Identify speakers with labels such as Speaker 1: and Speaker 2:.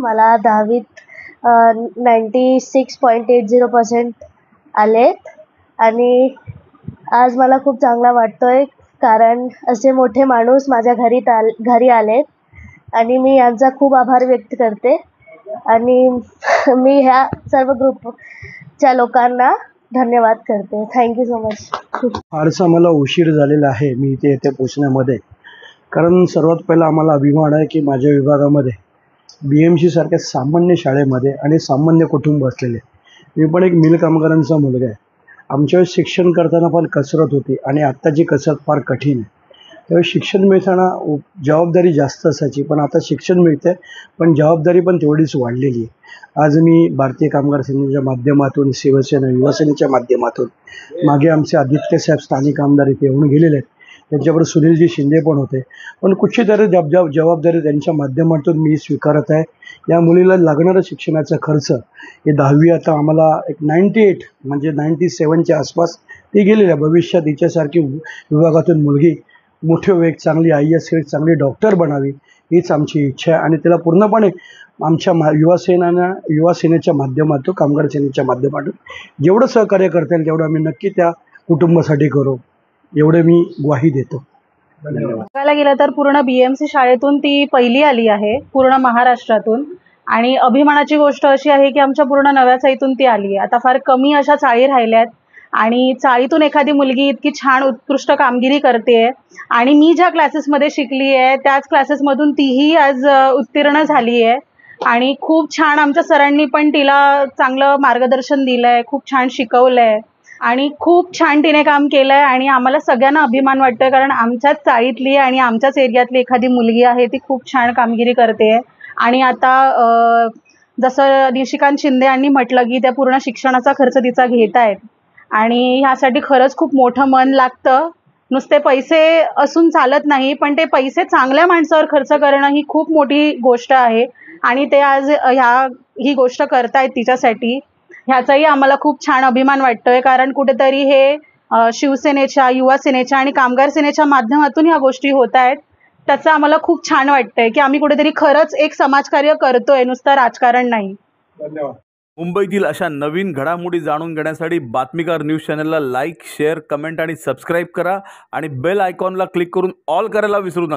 Speaker 1: मला 10वीत 96.80% आलेत आणि आज मला खूप चांगला वाटतोय, कारण असे मोठे माणूस माझ्या घरी आलेत आणि मी यांचा खूप आभार व्यक्त करते आणि मी ह्या सर्व ग्रुपच्या लोकांना धन्यवाद करते. Thank you so much.
Speaker 2: फारसा मला उशीर झालेला आहे मी इथे पोचण्यामध्ये, कारण सर्वात पहिला आम्हाला अभिमान आहे की माझ्या विभागामध्ये BMC सारख्या सामान्य शाळेमध्ये आणि सामान्य कुटुंब असलेले, मी पण एक मिल कामगारांचा मुलगा आहे. आमच्या वेळेस शिक्षण करताना फार कसरत होती आणि आत्ताची कसरत फार कठीण आहे. त्यावेळी शिक्षण मिळताना जबाबदारी जास्त असायची, पण आता शिक्षण मिळते पण जबाबदारी पण तेवढीच वाढलेली आहे. आज मी भारतीय कामगार सेनेच्या माध्यमातून, शिवसेना युवासेनेच्या माध्यमातून, मागे आमचे आदित्य साहेब स्थानिक आमदार इथे येऊन गेलेले आहेत, त्यांच्याबरोबर सुनीलजी शिंदे पण होते, पण कुठचीतरी जबाबदारी त्यांच्या माध्यमातून मी स्वीकारत आहे. या मुलीला लागणारं शिक्षणाचा खर्च हे 10वी आता आम्हाला एक 98 म्हणजे 97च्या आसपास ती गेलेली आहे. भविष्यात हिच्यासारखी विभागातून मुलगी मोठी वेग चांगली IAS चांगली डॉक्टर बनावी हीच आमची इच्छा आहे आणि तिला पूर्णपणे आमच्या युवा सेनेच्या माध्यमातून, कामगार सेनेच्या माध्यमातून जेवढं सहकार्य करता येईल तेवढं आम्ही नक्की त्या कुटुंबासाठी करू, एवढे मी ग्वाही देतो.
Speaker 3: बघायला गेलं तर पूर्ण BMC शाळेतून ती पहिली आली आहे, पूर्ण महाराष्ट्रातून. आणि अभिमानाची गोष्ट अशी आहे की आमच्या पूर्ण नव्या चाळीतून ती आली आहे. आता फार कमी अशा चाळी राहिल्यात आणि चाळीतून एखादी मुलगी इतकी छान उत्कृष्ट कामगिरी करते आणि मी ज्या क्लासेसमध्ये शिकली आहे त्याच क्लासेसमधून तीही आज उत्तीर्ण झाली आहे आणि खूप छान आमच्या सरांनी पण तिला चांगलं मार्गदर्शन दिलंय, खूप छान शिकवलंय आणि खूप छान तिने काम केलंय आणि आम्हाला सगळ्यांना अभिमान वाटतोय, कारण आमच्याच चाळीतली आणि आमच्याच एरियातली एखादी मुलगी आहे ती खूप छान कामगिरी करते. आणि आता जसं निशिकांत शिंदे यांनी म्हटलं की त्या पूर्ण शिक्षणाचा खर्च तिचा घेत आहेत आणि ह्यासाठी खरंच खूप मोठं मन लागतं. नुसते पैसे असून चालत नाही, पण ते पैसे चांगल्या माणसावर खर्च करणं ही खूप मोठी गोष्ट आहे आणि ते आज ही गोष्ट करतायत तिच्यासाठी. ह्याचाही आम्हाला खूप छान अभिमान वाटतोय, कारण कुठेतरी हे शिवसेनेच्या, युवा सेनेच्या आणि कामगार सेनेच्या माध्यमातून ह्या गोष्टी होत आहेत. त्याचं आम्हाला खूप छान वाटतंय की आम्ही कुठेतरी खरंच एक समाजकार्य करतोय, नुसतं राजकारण नाही.
Speaker 2: धन्यवाद.
Speaker 4: मुंबईतील अशा नवीन घडामोडी जाणून घेण्यासाठी बातमीकार न्यूज चॅनलला लाईक, शेअर, कमेंट आणि सबस्क्राईब करा आणि बेल आयकॉनला क्लिक करून ऑल करायला विसरू नका.